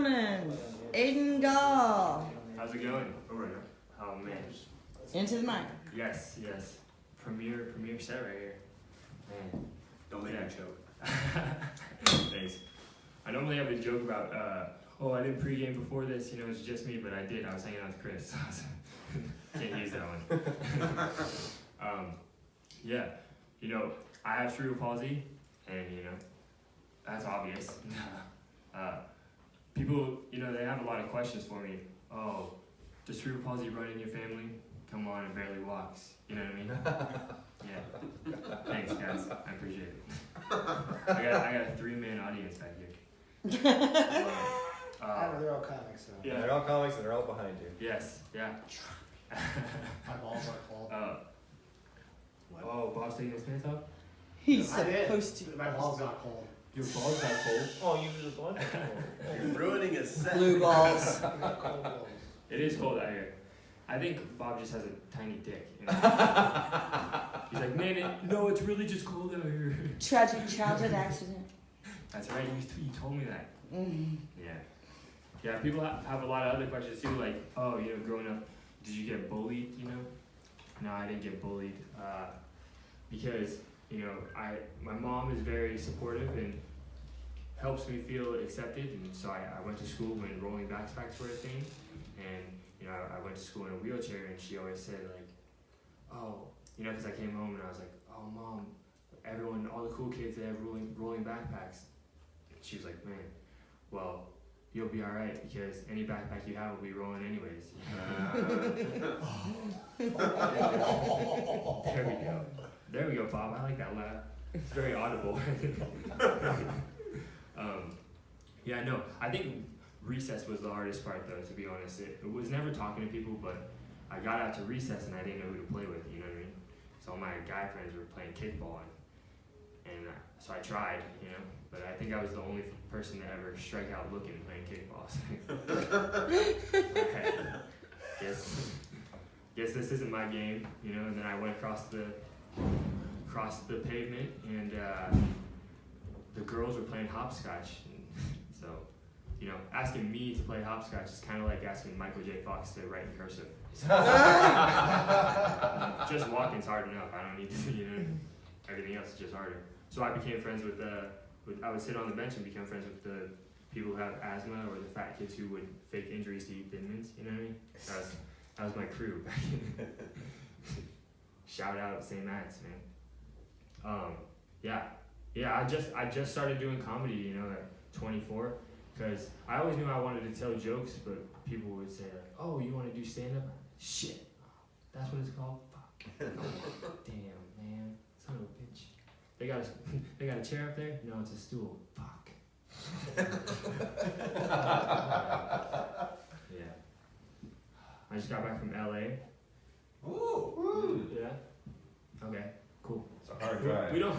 gentlemen, Aiden Gall. How's it going? Oh man. Into the mic. Yes. Premiere set right here. Man. Don't make me choke. Thanks. I normally have a joke about, I didn't pregame before this, it's just me, but I did. I was hanging out with Chris. Can't use that one. I have cerebral palsy, and, that's obvious. People, they have a lot of questions for me. Oh, does cerebral palsy run in your family? Come on, it barely walks. You know what I mean? Yeah. Thanks, guys. I appreciate it. I got a 3-man audience back here. They're all comics, so. Yeah. They're all comics and they're all behind you. Yes, yeah. My balls are cold. Bob's taking his pants off? He's I did. supposed to. My balls got cold. Your balls got cold? Oh, you was a bunch. You're ruining his set. Blue balls. I got cold balls. It is cold out here. I think Bob just has a tiny dick. He's like, man, no, it's really just cold out here. Tragic childhood accident. That's right, you told me that. Mm. Yeah, people have a lot of other questions too, like, growing up, did you get bullied, No, I didn't get bullied, because, my mom is very supportive and helps me feel accepted, and so I went to school when rolling backpacks were a thing, and, I went to school in a wheelchair, and she always said, like, because I came home and I was like, oh, Mom, all the cool kids, they have rolling backpacks. She was like, man, well, you'll be all right because any backpack you have will be rolling anyways. There we go, Bob. I like that laugh. It's very audible. I think recess was the hardest part, though, to be honest. It was never talking to people, but I got out to recess and I didn't know who to play with, you know what I mean? So all my guy friends were playing kickball, and so I tried, but I think I was the only person to ever strike out looking playing kickball. Guess this isn't my game, and then I went across the pavement, and the girls were playing hopscotch. And so, asking me to play hopscotch is kind of like asking Michael J. Fox to write in cursive. Just walking's hard enough. I don't need to, everything else is just harder. So I became friends with I would sit on the bench and become friends with the people who have asthma or the fat kids who would fake injuries to eat Thin Mints, you know what I mean? That was my crew back in. Shout out St. Matt's, man. I just started doing comedy, at 24, because I always knew I wanted to tell jokes, but people would say like, oh, you want to do stand-up? Shit, that's what it's called? Fuck. Damn, man, son of a bitch. They got a chair up there? No, it's a stool. Fuck. Yeah. I just got back from LA. Ooh. Yeah. Okay. Cool. It's a hard drive. We don't.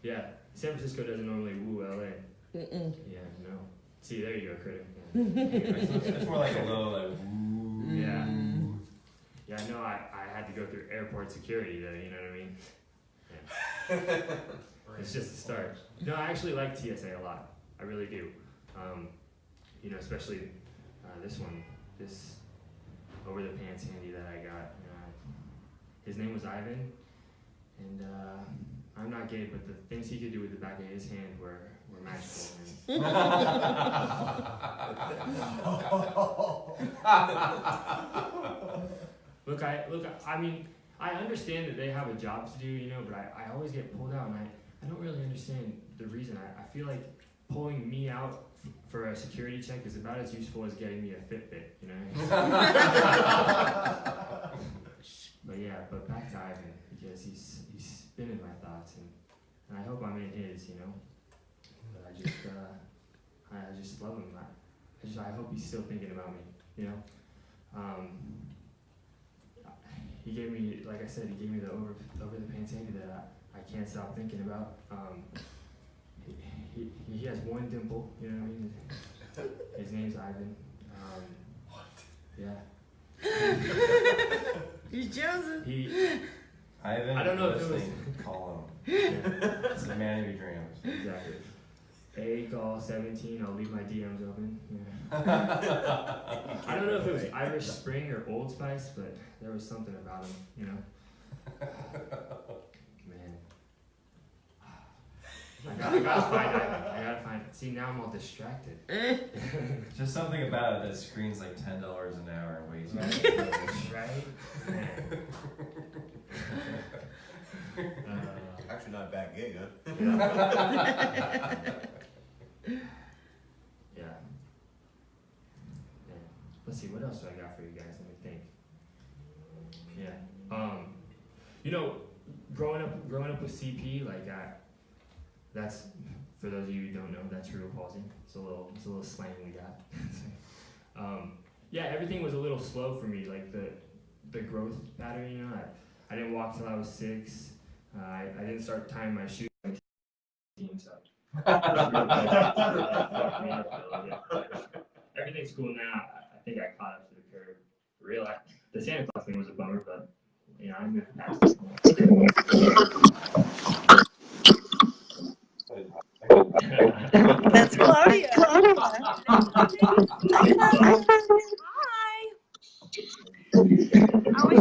Yeah. San Francisco doesn't normally woo LA. Mm-mm. Yeah. No. See, there you go, critic. It's more like a little like. Ooh. Yeah. Yeah. No, I had to go through airport security though. You know what I mean? Yeah. It's just a start. No, I actually like TSA a lot. I really do. Especially this over the pants handy that I got. His name was Ivan, and I'm not gay, but the things he could do with the back of his hand were magical. I mean, I understand that they have a job to do, but I always get pulled out, and I don't really understand the reason. I feel like pulling me out for a security check is about as useful as getting me a Fitbit, But back to Ivan, because he's been in my thoughts, and I hope I'm in his, But I just love him. I hope he's still thinking about me, He gave me, like I said, the over the pants handy that I can't stop thinking about. He has one dimple, you know what I mean? His name's Ivan. What? Yeah. He's chosen. Ivan, I don't know if it was. Call him. Yeah. It's the man of your dreams. Exactly. Gall 17. I'll leave my DMs open. Yeah. I don't know if it was Irish Spring or Old Spice, but there was something about them, you know. Man, I gotta find Ivan. I gotta find. See, now I'm all distracted. Just something about it that screens like $10 an hour and weighs Right? Man. Actually, not bad gig, huh? Yeah. Let's see, what else do I got for you guys? Let me think. Yeah. You know, growing up with CP, like that's, for those of you who don't know, that's cerebral palsy. It's a little slang we got. Yeah, everything was a little slow for me, like the growth pattern. You know, I didn't walk till I was 6. I didn't start tying my shoes. So. Everything's cool now. I think I caught up to the curve. The Santa Claus thing was a bummer, but you know, I moved past it. That's Claudia. Hi. How was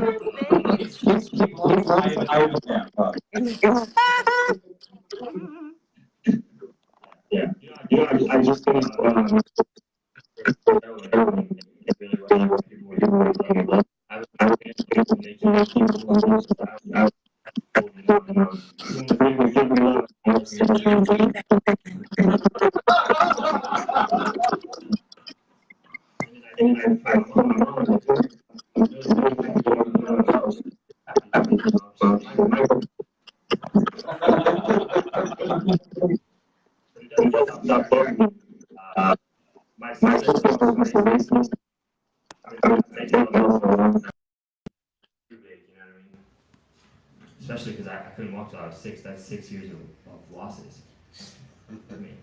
your I just finished. My sister was too big, you know what I mean? Especially because I couldn't walk till I was 6. That's 6 years of losses. I mean,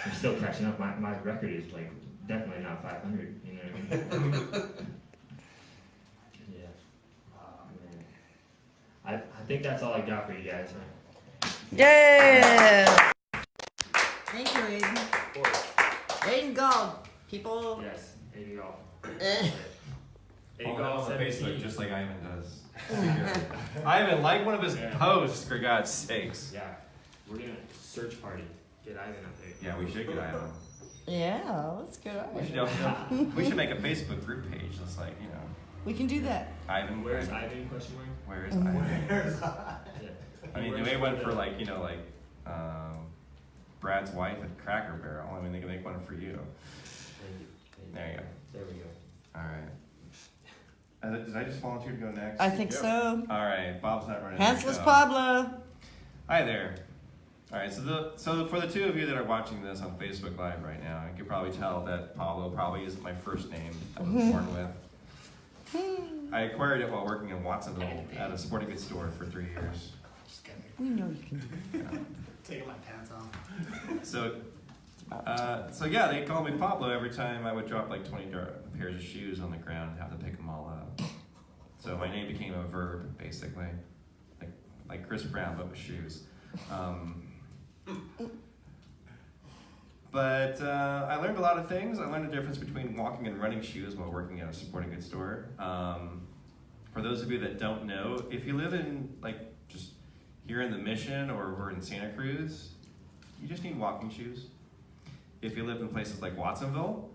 I'm still catching up. My record is like definitely not 500. You know what I mean? Yeah. Oh, man. I think that's all I got for you guys. Huh? Yeah. Thank you, Aiden. Aiden Gold. People. Yes. There you go. Follow him on 17. Facebook, just like Ivan does. Ivan, like one of his posts, for God's sakes. Yeah. We're gonna search party. Get Ivan up there. Yeah, we should get Ivan. Yeah, let's go. We should make a Facebook group page. That's like, you know. We can do that. Ivan. Where's Ivan? Question mark. Where is Ivan? Yeah. I mean, they made one for like, you know, like Brad's wife at Cracker Barrel. I mean, they can make one for you. There you go. There we go. All right. Did I just volunteer to go next? I think so. All right. Bob's not running. Pantsless Pablo. Hi there. All right. So for the two of you that are watching this on Facebook Live right now, you can probably tell that Pablo probably isn't my first name I was born with. I acquired it while working in Watsonville at a sporting goods store for 3 years. Just kidding. We know you can do it. Taking my pants off. So yeah, they called me Pablo every time I would drop like 20 pairs of shoes on the ground and have to pick them all up. So my name became a verb, basically, like Chris Brown, but with shoes. But I learned a lot of things. I learned the difference between walking and running shoes while working at a sporting goods store. For those of you that don't know, if you live in just here in the Mission or we're in Santa Cruz, you just need walking shoes. If you live in places like Watsonville,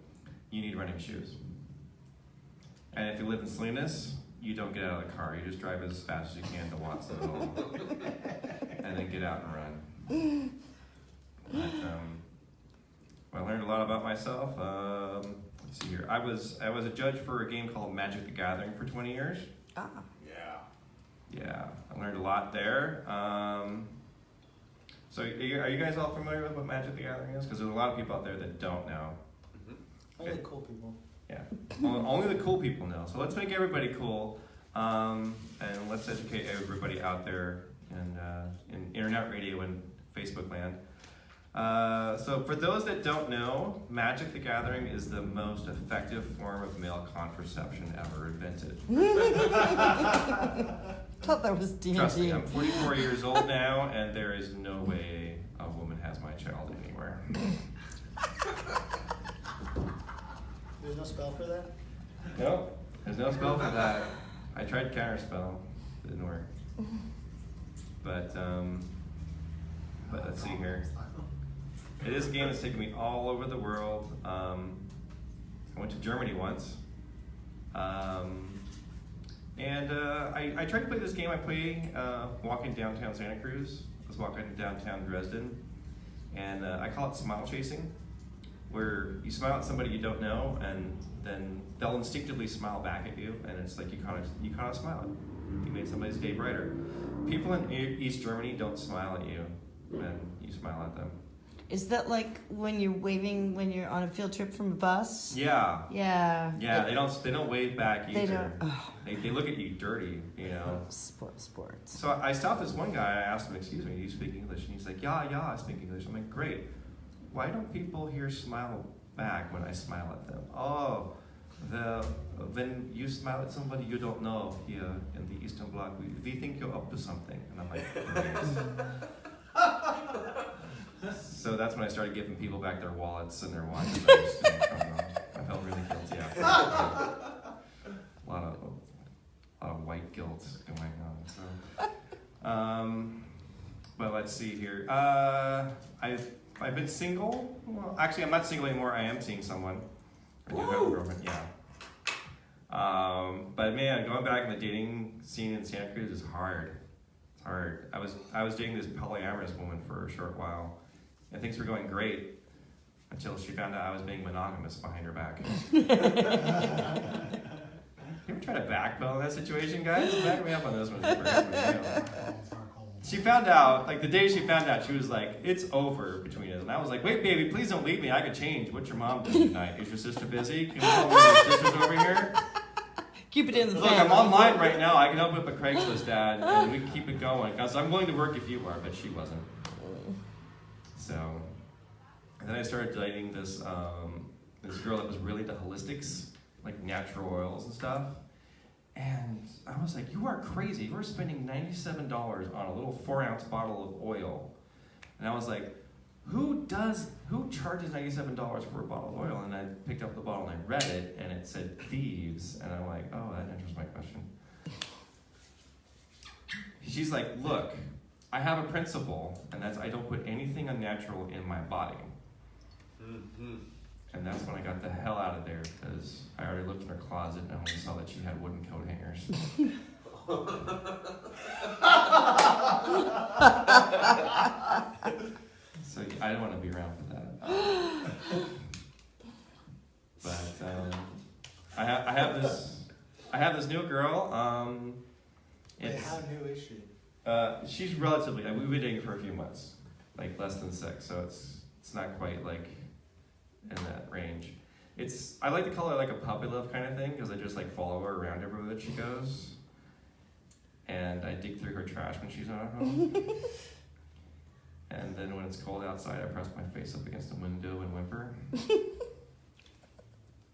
you need running shoes. And if you live in Salinas, you don't get out of the car. You just drive as fast as you can to Watsonville and then get out and run. But, I learned a lot about myself. Let's see here. I was a judge for a game called Magic the Gathering for 20 years. Ah. Yeah, I learned a lot there. So are you guys all familiar with what Magic the Gathering is? Because there's a lot of people out there that don't know. Only cool people. Yeah, only the cool people know. So let's make everybody cool, and let's educate everybody out there in internet radio and Facebook land. So for those that don't know, Magic the Gathering is the most effective form of male contraception ever invented. Thought that was D&D. Trust me, I'm 44 years old now, and there is no way a woman has my child anywhere. There's no spell for that? No, there's no spell for that. I tried counterspell, didn't work. But let's see here. It is a game that's taken me all over the world. I went to Germany once. And I tried to play this game. I play walking downtown Santa Cruz. I was walking downtown Dresden. And I call it smile chasing, where you smile at somebody you don't know, and then they'll instinctively smile back at you, and it's like you kind of smile. You made somebody's day brighter. People in East Germany don't smile at you, and you smile at them. Is that like when you're waving when you're on a field trip from a bus? Yeah. Yeah. Yeah, they don't wave back either. They don't. Oh. They look at you dirty, you know. Sports. So I stopped this one guy. I asked him, "Excuse me, do you speak English?" And he's like, "Yeah, I speak English." I'm like, "Great. Why don't people here smile back when I smile at them?" "Oh, when you smile at somebody you don't know here in the Eastern Bloc, we think you're up to something." And I'm like, "Great." So that's when I started giving people back their wallets and their watches. I felt really guilty after that. A lot of white guilt going on. So, but let's see here. I've been single. Well, actually, I'm not single anymore. I am seeing someone. I do have a girlfriend. Yeah. But man, going back in the dating scene in Santa Cruz is hard. It's hard. I was dating this polyamorous woman for a short while, and things were going great until she found out I was being monogamous behind her back. You ever try to backpedal in that situation, guys? Back me up on this one. She found out, like the day she found out, she was like, "It's over between us." And I was like, "Wait, baby, please don't leave me. I could change. What's your mom doing tonight? Is your sister busy? Can you tell me your sister's over here?" Keep it in the Look, family. I'm online right now. I can open up a Craigslist ad and we can keep it going. Because I'm willing to work if you are, but she wasn't. So, and then I started dating this girl that was really into holistics, like natural oils and stuff. And I was like, "You are crazy. You are spending $97 on a little 4-ounce bottle of oil." And I was like, who charges $97 for a bottle of oil? And I picked up the bottle and I read it, and it said thieves. And I'm like, oh, that answers my question. She's like, "Look, I have a principle, and that's I don't put anything unnatural in my body." Mm-hmm. And that's when I got the hell out of there, because I already looked in her closet and I only saw that she had wooden coat hangers. So I didn't want to be around for that. But I have this new girl. Wait, how new is she? She's relatively. We've been dating for a few months, like less than 6, so it's not quite like in that range. I like to call her like a puppy love kind of thing, because I just like follow her around everywhere that she goes, and I dig through her trash when she's not at home. And then when it's cold outside, I press my face up against the window and whimper.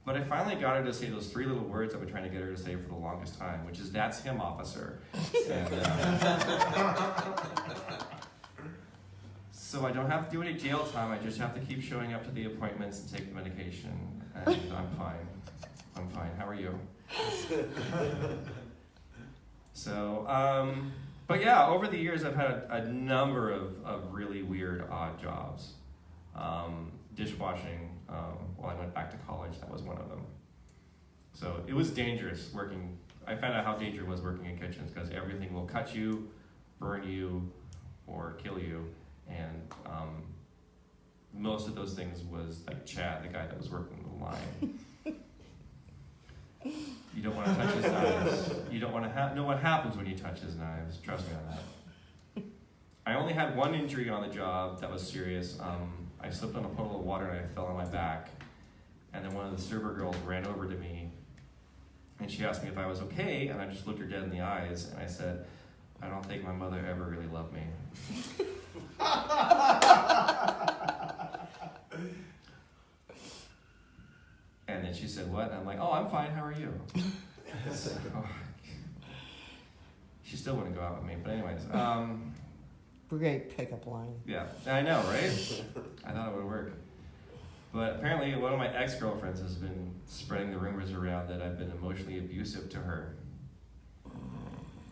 But I finally got her to say those 3 little words I've been trying to get her to say for the longest time, which is, "That's him, officer." And, so I don't have to do any jail time. I just have to keep showing up to the appointments and take the medication, and I'm fine. I'm fine. How are you? So, but yeah, over the years I've had a number of really weird, odd jobs. Dishwashing, while I went back to college, that was one of them. So it was dangerous working. I found out how dangerous it was working in kitchens, because everything will cut you, burn you, or kill you. And most of those things was like Chad, the guy that was working the line. You don't want to touch his knives. You don't want to know what happens when you touch his knives. Trust me on that. I only had one injury on the job that was serious. I slipped on a puddle of water and I fell on my back. And then one of the server girls ran over to me, and she asked me if I was okay, and I just looked her dead in the eyes, and I said, "I don't think my mother ever really loved me." And then she said, "What?" And I'm like, "Oh, I'm fine. How are you?" So, she still wouldn't go out with me, but anyways. Great pickup line. Yeah, I know, right? I thought it would work. But apparently one of my ex-girlfriends has been spreading the rumors around that I've been emotionally abusive to her.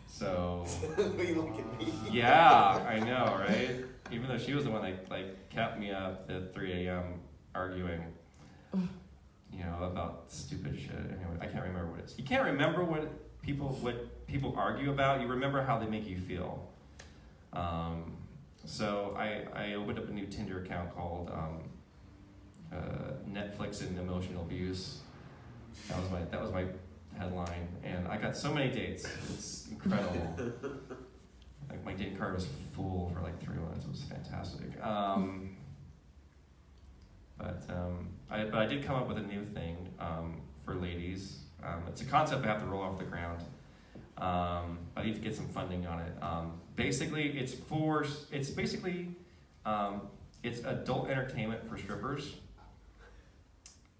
So, You look at me. yeah, I know, right? Even though she was the one that like kept me up at 3 a.m. arguing, you know, about stupid shit. Anyway, I can't remember what it is. You can't remember what people argue about. You remember how they make you feel. So I opened up a new Tinder account called Netflix and Emotional Abuse. That was my headline, and I got so many dates. It's incredible. Like my date card was full for like 3 months. It was fantastic. But I did come up with a new thing for ladies. It's a concept I have to roll off the ground. I need to get some funding on it. Basically, it's adult entertainment for strippers.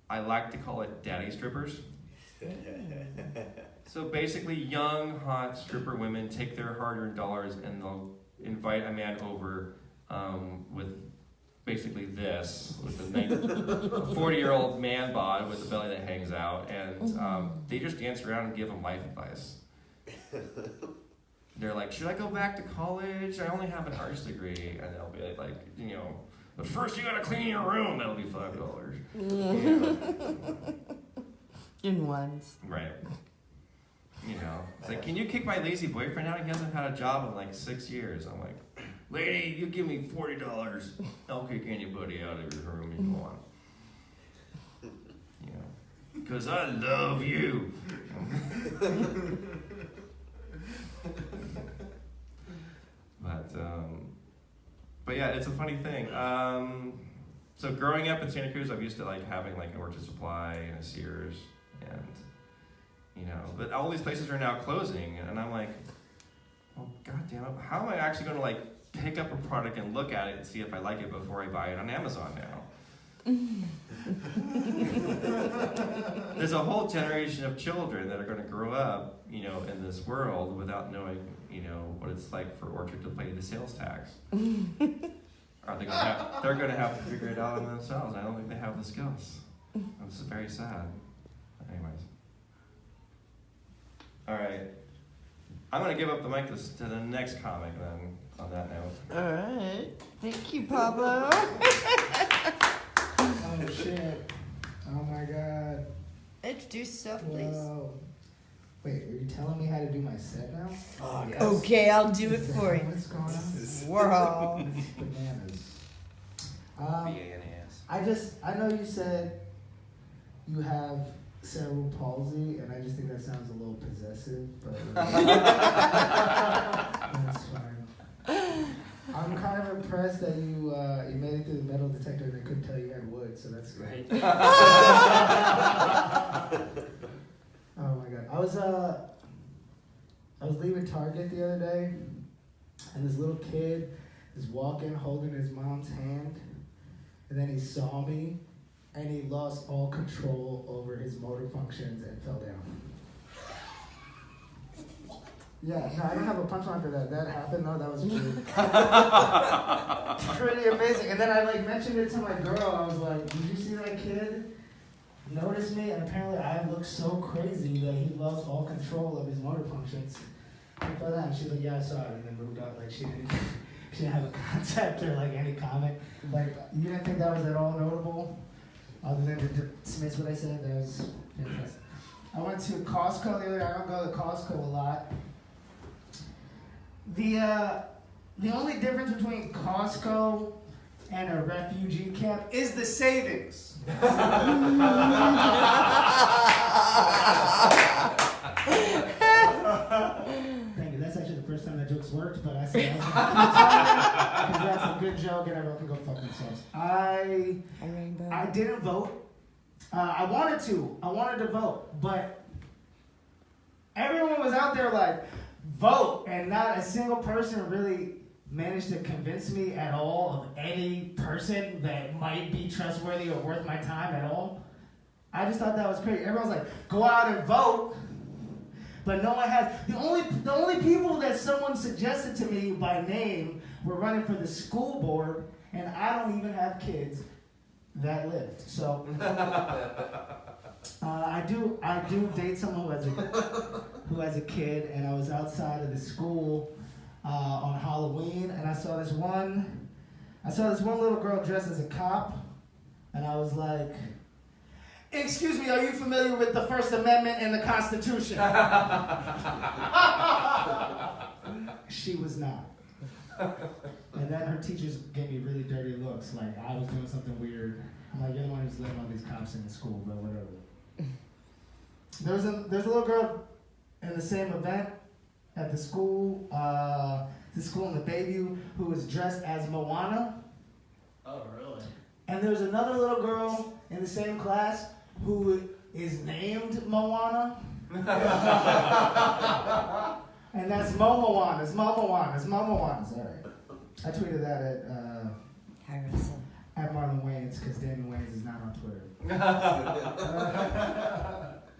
I like to call it daddy strippers. So basically, young, hot stripper women take their hard-earned dollars and they'll invite a man over with basically this, with a 40-year-old man bod with a belly that hangs out, and they just dance around and give him life advice. They're like, should I go back to college? I only have an arts degree. And they'll be like, you know, but first you gotta clean your room. That'll be $5. In ones. Right. You know, it's like, can you kick my lazy boyfriend out? He hasn't had a job in like 6 years. I'm like, lady, you give me $40. I'll kick anybody out of your room you want. You know, because I love you. But yeah, it's a funny thing. So growing up in Santa Cruz, I'm used to like having like an Orchard Supply and a Sears, and you know, but all these places are now closing, and I'm like, well, goddamn it, how am I actually going to like pick up a product and look at it and see if I like it before I buy it on Amazon now? There's a whole generation of children that are going to grow up, you know, in this world without knowing, you know, what it's like for Orchard to pay the sales tax. Are they going to have? They're going to have to figure it out on themselves. I don't think they have the skills. It's very sad. Anyways, all right. I'm going to give up the mic to the next comic then. On that note. All right. Thank you, Pablo. Oh shit. Oh my god. Introduce yourself, please. Whoa. Wait, are you telling me how to do my set now? Oh, yes. Okay, I'll do it Is for that you. What's going on? Warhol. Bananas. I know you said you have cerebral palsy, and I just think that sounds a little possessive, but that's fine. I'm kind of impressed that you made it through the metal detector and they couldn't tell you had wood, so that's great. Right. Oh my god. I was leaving Target the other day, and this little kid is walking holding his mom's hand, and then he saw me, and he lost all control over his motor functions and fell down. Yeah, no, I don't have a punchline for that. That happened, though. That was pretty amazing. And then I mentioned it to my girl. I was like, did you see that kid notice me? And apparently I look so crazy that he lost all control of his motor functions. And fell down. She's like, yeah, I saw it. And then moved up. Like, she didn't have a concept or any comment. Like, you didn't think that was at all notable? Other than to dismiss what I said, that was fantastic. I went to Costco the other day. I don't go to Costco a lot. The only difference between Costco and a refugee camp is the savings. Thank you. That's actually the first time that joke's worked, but I said because that's a good joke and everyone can go fuck themselves. I didn't vote. I wanted to vote, but everyone was out there like, vote, and not a single person really managed to convince me at all of any person that might be trustworthy or worth my time at all. I just thought that was crazy. Everyone's like, go out and vote, but no one has. The only people that someone suggested to me by name were running for the school board, and I don't even have kids. that lived. So I do date someone who has a kid, and I was outside of the school on Halloween, and I saw this one little girl dressed as a cop, and I was like, "Excuse me, are you familiar with the First Amendment and the Constitution?" She was not. And then her teachers gave me really dirty looks, like I was doing something weird. I'm like, "You're the one who's letting all these cops in the school, but whatever." There's a little girl in the same event at the school in the Bayview who was dressed as Moana. Oh, really? And there's another little girl in the same class who is named Moana. And that's Momoanas. All right. I tweeted that at Marlon Wayans because Damon Wayans is not on Twitter.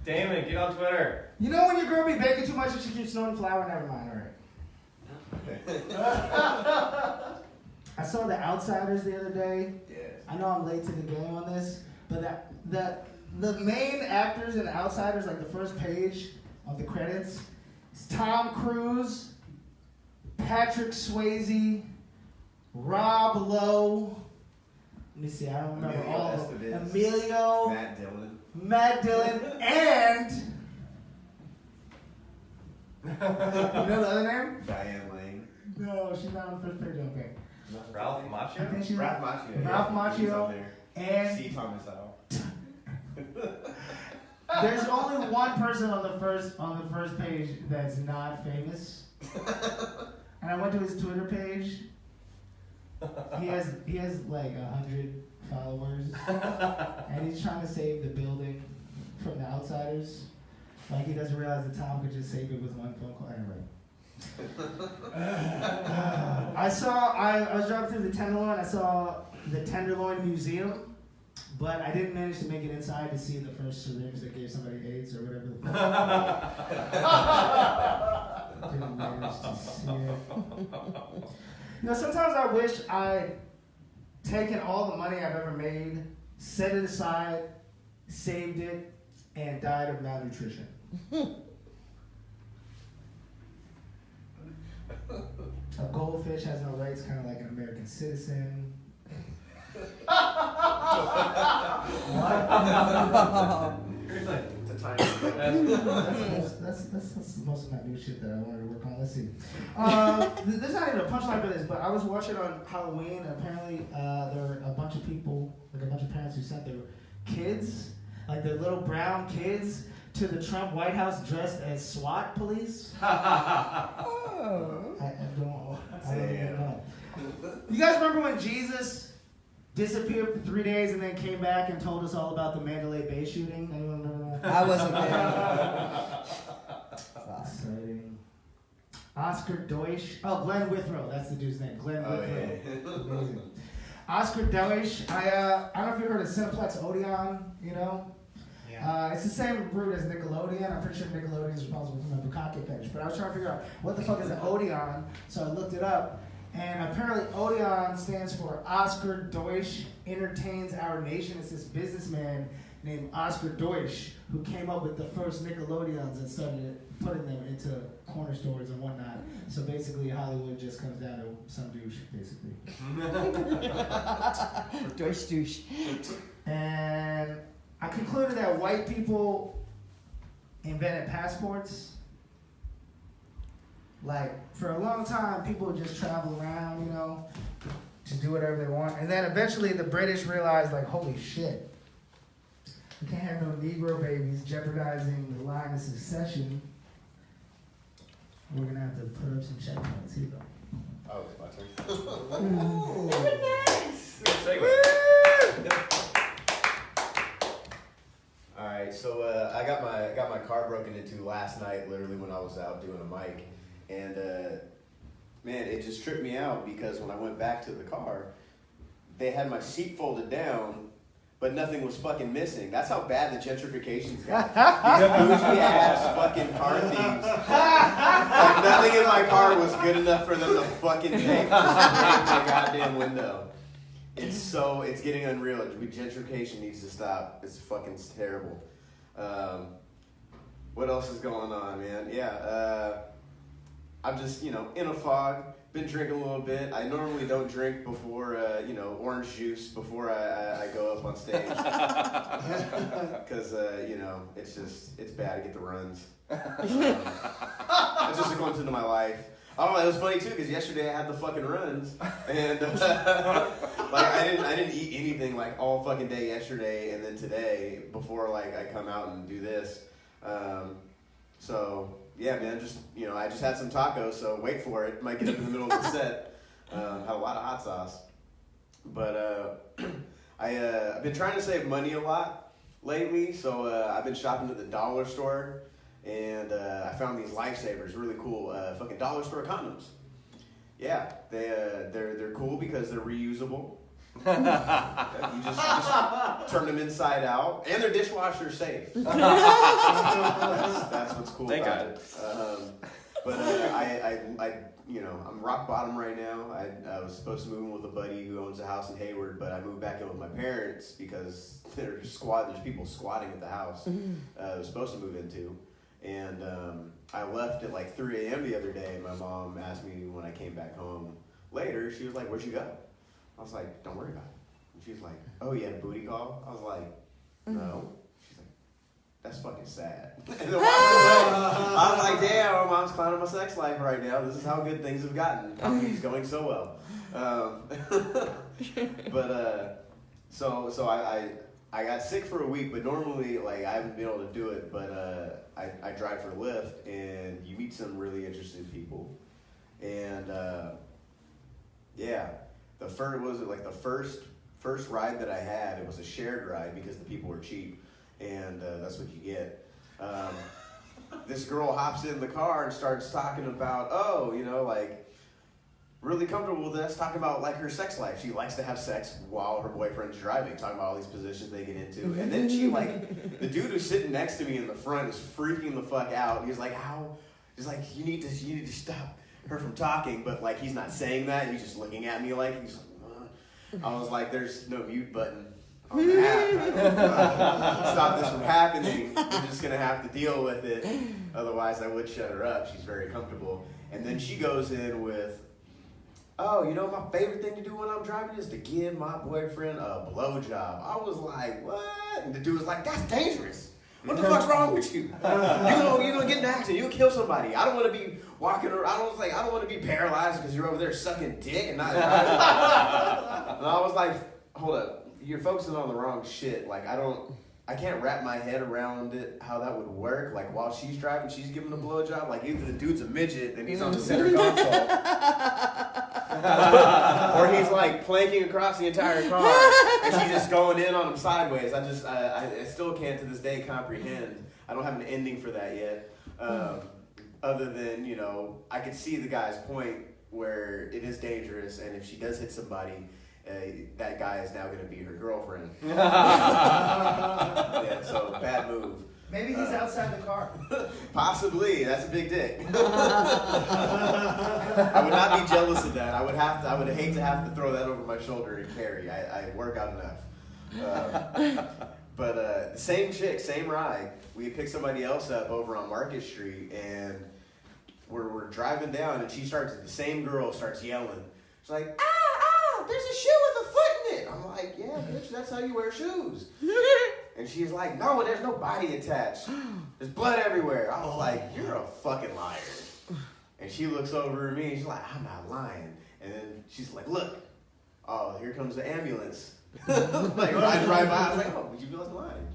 Damon, get on Twitter. You know when your girl be baking too much and she keeps snorting flour? Never mind, alright. I saw The Outsiders the other day. Yes. I know I'm late to the game on this, but the main actors in The Outsiders, like the first page of the credits, is Tom Cruise, Patrick Swayze, Rob Lowe. Let me see, I don't remember Emilio all of them. Estevez. Emilio, Matt Dillon, and you know the other name? Diane Lane. No, she's not on the first page. Okay. Ralph I Macchio? think she's Ralph Macchio. Ralph yeah. He's Macchio on there. and C. Thomas Howell. there's only one person on the first page that's not famous. And I went to his Twitter page. He has like 100 followers, and he's trying to save the building from The Outsiders. Like he doesn't realize that Tom could just save it with one phone call. Anyway. I was driving through the Tenderloin. I saw the Tenderloin Museum, but I didn't manage to make it inside to see the first syringe that gave somebody AIDS or whatever the fuck. Didn't manage to see it. You know, sometimes I wish I'd taken all the money I've ever made, set it aside, saved it, and died of malnutrition. A goldfish has no rights, kind of like an American citizen. That's most of my new shit that I wanted to work on. Let's see. There's not even a punchline for this, but I was watching on Halloween, and apparently there were a bunch of people, like a bunch of parents who sent their kids, like their little brown kids, to the Trump White House dressed as SWAT police. I don't know. You guys remember when Jesus disappeared for 3 days and then came back and told us all about the Mandalay Bay shooting? Anyone remember that? I wasn't there. Exciting. Oscar Deutsch. Oh, Glenn Withrow. That's the dude's name. Glenn Withrow. Yeah. Amazing. Oscar Deutsch. I don't know if you heard of Cineplex Odeon, you know? Yeah. It's the same route as Nickelodeon. I'm pretty sure Nickelodeon is responsible for my bukkake fetish. But I was trying to figure out what the fuck is an Odeon, so I looked it up. And apparently Odeon stands for Oscar Deutsch Entertains Our Nation. It's this businessman named Oscar Deutsch who came up with the first Nickelodeons and started putting them into corner stores and whatnot. So basically Hollywood just comes down to some douche, basically. Douche. And I concluded that white people invented passports. Like, for a long time, people would just travel around, you know, to do whatever they want. And then eventually the British realized, like, holy shit, we can't have no Negro babies jeopardizing the line of succession. We're going to have to put up some checkpoints. Here you go. Oh, it's my turn. Ooh. All right, so I got my car broken into last night, literally when I was out doing a mic, and man, it just tripped me out because when I went back to the car, they had my seat folded down, but nothing was fucking missing. That's how bad the gentrification's got. These bougie ass fucking car thieves. Like, nothing in my car was good enough for them to fucking take. Just break my goddamn window. It's getting unreal. Gentrification needs to stop. It's fucking terrible. What else is going on, man? Yeah, I'm just, in a fog. Been drinking a little bit. I normally don't drink before, orange juice before I go up on stage. Because, it's bad to get the runs. It's just a glimpse into my life. Oh, it was funny too because yesterday I had the fucking runs, and I didn't eat anything like all fucking day yesterday, and then today before I come out and do this. So yeah, man, I just had some tacos, so wait for it. Might get up in the middle of the set. Had a lot of hot sauce, but I've been trying to save money a lot lately, so I've been shopping at the dollar store. And I found these lifesavers, really cool, fucking dollar store condoms. Yeah, they're cool because they're reusable. You just turn them inside out, and they're dishwasher safe. That's what's cool Thank about God. it. But I'm rock bottom right now. I was supposed to move in with a buddy who owns a house in Hayward, but I moved back in with my parents because there's people squatting at the house I was supposed to move into. And I left at 3 a.m. the other day, and my mom asked me when I came back home later, she was like, "Where'd you go?" I was like, "Don't worry about it." And she was like, "Oh, you had a booty call?" I was like, "No." She's like, "That's fucking sad." And then I was like, "Damn, my mom's clowning my sex life right now. This is how good things have gotten. Company's going so well." So I got sick for a week, but normally I haven't been able to do it, but I drive for Lyft, and you meet some really interesting people. And the first ride that I had, it was a shared ride because the people were cheap, and that's what you get. This girl hops in the car and starts talking about, really comfortable with us, talking about her sex life. She likes to have sex while her boyfriend's driving, talking about all these positions they get into. And then she the dude who's sitting next to me in the front is freaking the fuck out. He's like, "How?" He's like, you need to stop her from talking, but he's not saying that. He's just looking at me he's like, I was like, "There's no mute button on the app. Stop this from happening. We're just gonna have to deal with it. Otherwise, I would shut her up. She's very comfortable." And then she goes in with, "Oh, my favorite thing to do when I'm driving is to give my boyfriend a blowjob." I was like, "What?" And the dude was like, "That's dangerous. What the fuck's wrong with you? You're gonna get in an accident. You'll kill somebody. I don't want to be walking around. I don't want to be paralyzed because you're over there sucking dick and not." And I was like, "Hold up. You're focusing on the wrong shit. I can't wrap my head around it, how that would work. While she's driving, she's giving a blowjob. Either the dude's a midget and he's on the center console, or he's planking across the entire car and she's just going in on him sideways. I still can't to this day comprehend. I don't have an ending for that yet. Other than, I could see the guy's point where it is dangerous, and if she does hit somebody, that guy is now going to be her girlfriend. Yeah, so bad move. Maybe he's outside the car. Possibly. That's a big dick. I would not be jealous of that. I would hate to have to throw that over my shoulder and carry. I work out enough. But same chick, same ride. We had picked somebody else up over on Market Street, and we're driving down, and the same girl starts yelling. She's like, "Ah, there's a shoe with a foot in it." I'm like, "Yeah, bitch, that's how you wear shoes." And she's like, "No, there's no body attached. There's blood everywhere." I was like, "You're a fucking liar." And she looks over at me and she's like, "I'm not lying." And then she's like, "Look, oh, here comes the ambulance." Riding right by. I was like, "Oh, you wasn't lying."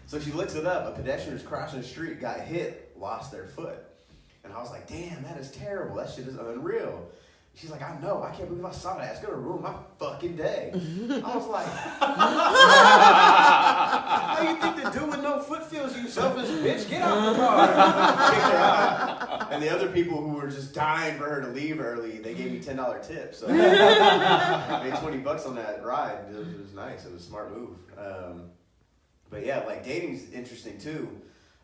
So she looks it up. A pedestrian's crossing the street, got hit, lost their foot. And I was like, "Damn, that is terrible. That shit is unreal." She's like, "I know. I can't believe I saw that. It's going to ruin my fucking day." I was like, "How you think the dude with no foot feels, you selfish bitch? Get out of the car." Kicked her out. And the other people who were just dying for her to leave early, they gave me $10 tip. So I made $20 on that ride. It was nice. It was a smart move. But yeah, dating's interesting too,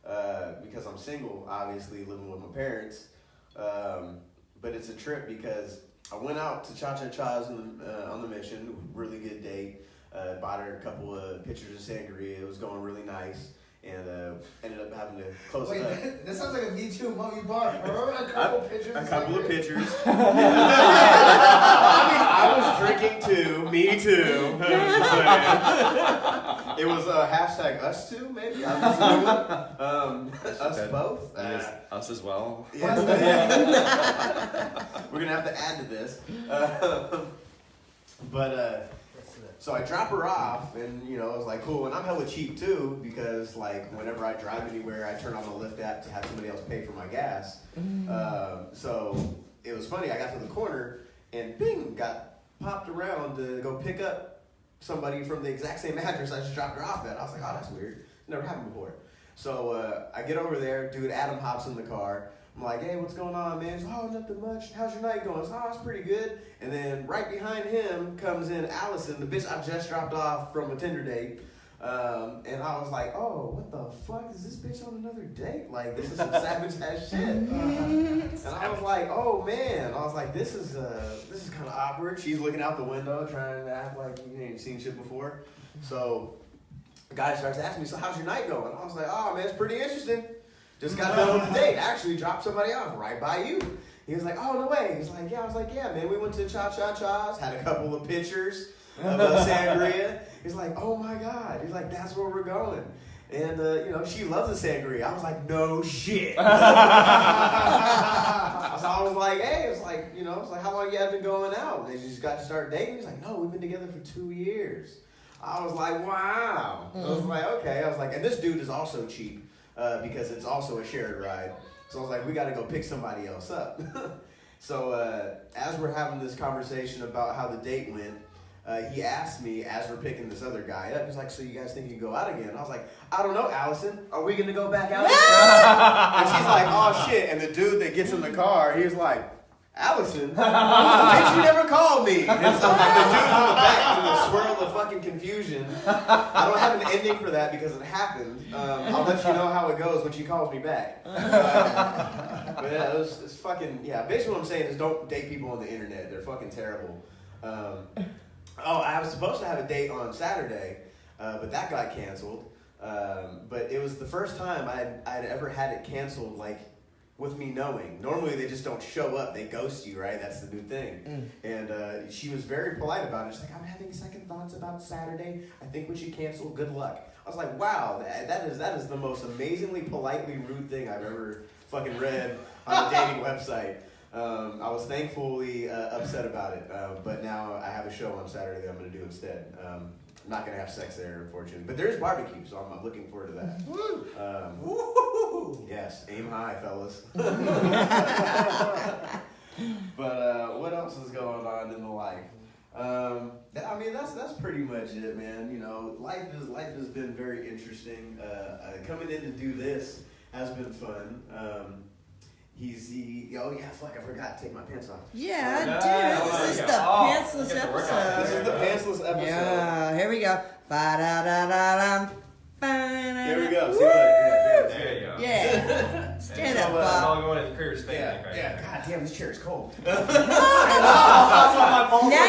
because I'm single, obviously living with my parents. But it's a trip because I went out to Cha Cha Cha's on the mission. Really good date. Bought her a couple of pitchers of sangria. It was going really nice. And ended up having to close it up. Wait, that sounds like a Me Too mommy bar. A couple pictures. A couple of pictures. I was drinking too. Me too. It was hashtag us two, maybe. Us both. Us as well. Yeah. We're gonna have to add to this. So I drop her off, and I was like, cool. And I'm hella cheap too, because like whenever I drive anywhere, I turn on the Lyft app to have somebody else pay for my gas. So it was funny. I got to the corner, and bing, got popped around to go pick up somebody from the exact same address I just dropped her off at. I was like, oh, that's weird. Never happened before. So I get over there, dude. Adam hops in the car. I'm like, hey, what's going on, man? He's like, oh, nothing much. How's your night going? I said, oh, it's pretty good. And then right behind him comes in Allison, the bitch I just dropped off from a Tinder date. And I was like, oh, what the fuck? Is this bitch on another date? Like, this is some savage ass shit. And I was like, oh, man. I was like, this is kind of awkward. She's looking out the window trying to act like you ain't seen shit before. So the guy starts asking me, so how's your night going? I was like, oh, man, it's pretty interesting. Just got done with the date. Actually dropped somebody off right by you. He was like, oh, no way. He's like, yeah. I was like, yeah, man. We went to Cha Cha Cha's, had a couple of pictures of sangria. He's like, oh, my God. He's like, that's where we're going. And, she loves the sangria. I was like, no shit. So I was like, hey, it's like, it's like, how long you have been going out? And they just got to start dating. He's like, no, we've been together for 2 years. I was like, wow. I was like, okay. I was like, and this dude is also cheap. Because it's also a shared ride. So I was like, we got to go pick somebody else up. So as we're having this conversation about how the date went, he asked me as we're picking this other guy up, he's like, so you guys think you can go out again? And I was like, I don't know, Allison. Are we going to go back out again? And she's like, oh, shit. And the dude that gets in the car, he was like, Allison, bitch, you never called me. And so like the dude in the back, in the swirl of fucking confusion. I don't have an ending for that because it happened. I'll let you know how it goes when she calls me back. But yeah, it's fucking, basically what I'm saying is don't date people on the internet. They're fucking terrible. I was supposed to have a date on Saturday, but that got canceled. But it was the first time I'd ever had it canceled, like, with me knowing. Normally they just don't show up, they ghost you, right? That's the new thing. And she was very polite about it. She's like, I'm having second thoughts about Saturday. I think we should cancel. Good luck. I was like, wow, that is the most amazingly politely rude thing I've ever fucking read on a dating website. I was thankfully upset about it, but now I have a show on Saturday that I'm going to do instead. I'm not going to have sex there, unfortunately. But there is barbecue, so I'm looking forward to that. Yes, aim high, fellas. But what else is going on in the life? That's pretty much it, man. Life has been very interesting. Coming in to do this has been fun. I forgot to take my pants off. Yeah, dude, this is the Pantsless episode. This is the Pantsless episode. Yeah, here we go. Ba-da-da-da-dum. Here we go. See There what? you go. Yeah. Stand up, It's Bob. all going in the career span. Yeah. God damn, this chair is cold. Now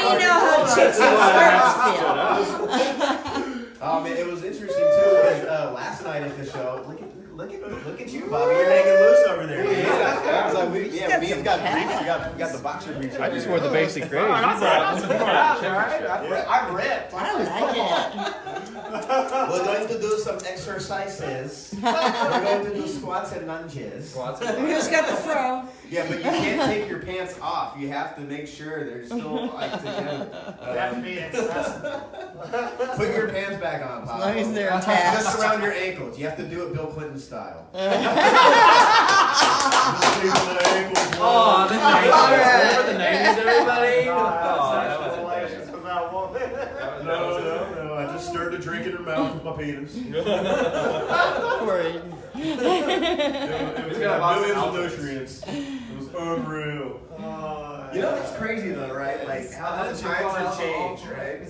you know how chicks and feel. Oh man, it was interesting too because last night at the show, look at you, Bobby. You're hanging loose over there. Me's got briefs. We got the boxer briefs. I just wore the basic gray. I'm ripped. I like it. We're going to do some exercises. We're going to do squats and lunges. Who's got the fro? Yeah, but you can't take your pants off. You have to make sure they're still like together. They have to be accessible. Put your pants back on, Pop. As long as they're attached. Just around your ankles. You have to do it Bill Clinton style. Oh, the 90s. Remember the 90s, everybody? No, I just stirred a drink in her mouth with my penis. It was got millions of nutrients. It was unreal. It's crazy though, right? Like how the times have changed, right?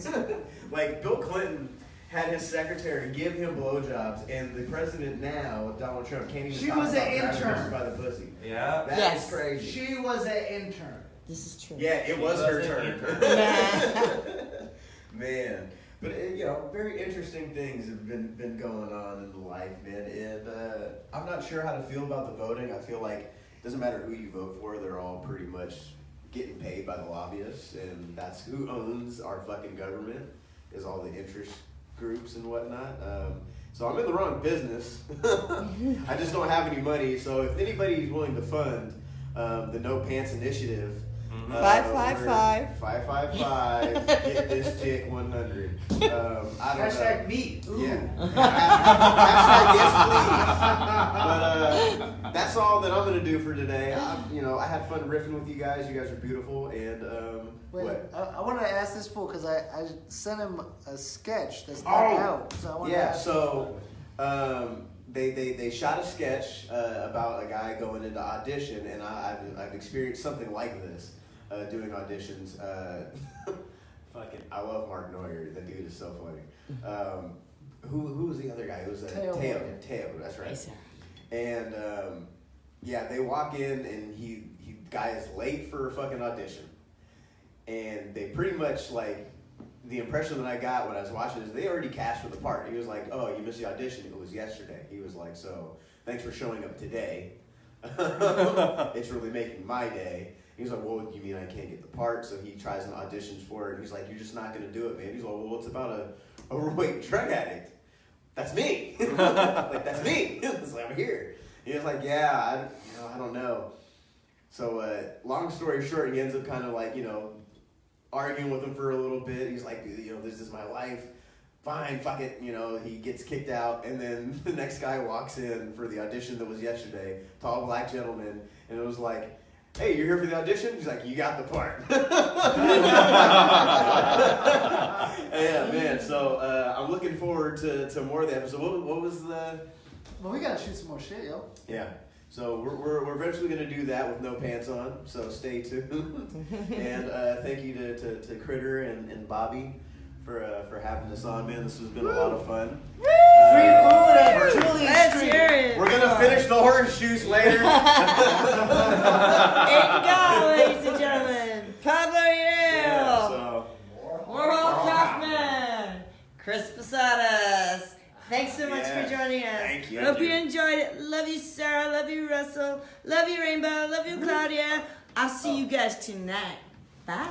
Like Bill Clinton had his secretary give him blowjobs, and the president now, Donald Trump, can't even. She talk was about an grabbing intern. her by the pussy. Yeah. That is crazy. She was an intern. This is true. Yeah, it was her turn. Yeah. Man. But, very interesting things have been going on in life, man. And I'm not sure how to feel about the voting. I feel like it doesn't matter who you vote for, they're all pretty much getting paid by the lobbyists. And that's who owns our fucking government, is all the interest groups and whatnot. So I'm in the wrong business. I just don't have any money. So if anybody's willing to fund the No Pants Initiative, 555. 555. Get this dick 100. I don't Hashtag know. me. Ooh. Yeah. Hashtag yes, please. But that's all that I'm gonna do for today. I had fun riffing with you guys. You guys are beautiful. And Wait, what? I want to ask this fool because I sent him a sketch that's not Oh, out. So I want to Yeah. ask So they shot a sketch about a guy going into audition, and I've experienced something like this. Doing auditions. Fucking, I love Mark Neuer. That dude is so funny. Who was the other guy? It was Teo. That's right. Yes, sir. And they walk in, and he guy is late for a fucking audition, and they pretty much like the impression that I got when I was watching is they already cast for the part. He was like, "Oh, you missed the audition. It was yesterday." He was like, "So thanks for showing up today. It's really making my day." He was like, "Well, you mean I can't get the part?" So he tries and auditions for it. And he's like, "You're just not going to do it, man." He's like, "Well, it's about a overweight drug addict." That's me. Like, that's me. It's like, I'm here. He was like, "Yeah, I don't know." So long story short, he ends up kind of like, arguing with him for a little bit. He's like, "This is my life. Fine, fuck it." He gets kicked out. And then the next guy walks in for the audition that was yesterday, tall black gentleman. And it was like, "Hey, you're here for the audition?" He's like, "You got the part." Yeah, man. So I'm looking forward to more of the episode. What was the? Well, we gotta shoot some more shit, yo. Yeah. So we're eventually gonna do that with no pants on. So stay tuned. And thank you to Critter and Bobby for having us on, man. This has been a lot of fun. Free food at Julian's Let's Street. hear it. We're gonna finish the horseshoes later. There you go, ladies and gentlemen. Pablo Yeah, Yale. so Laurel Kaufman. Chris Posadas. Thanks so much for joining us. Thank you. Hope you enjoyed it. Love you, Sarah. Love you, Russell. Love you, Rainbow. Love you, Claudia. I'll see you guys tonight. Bye.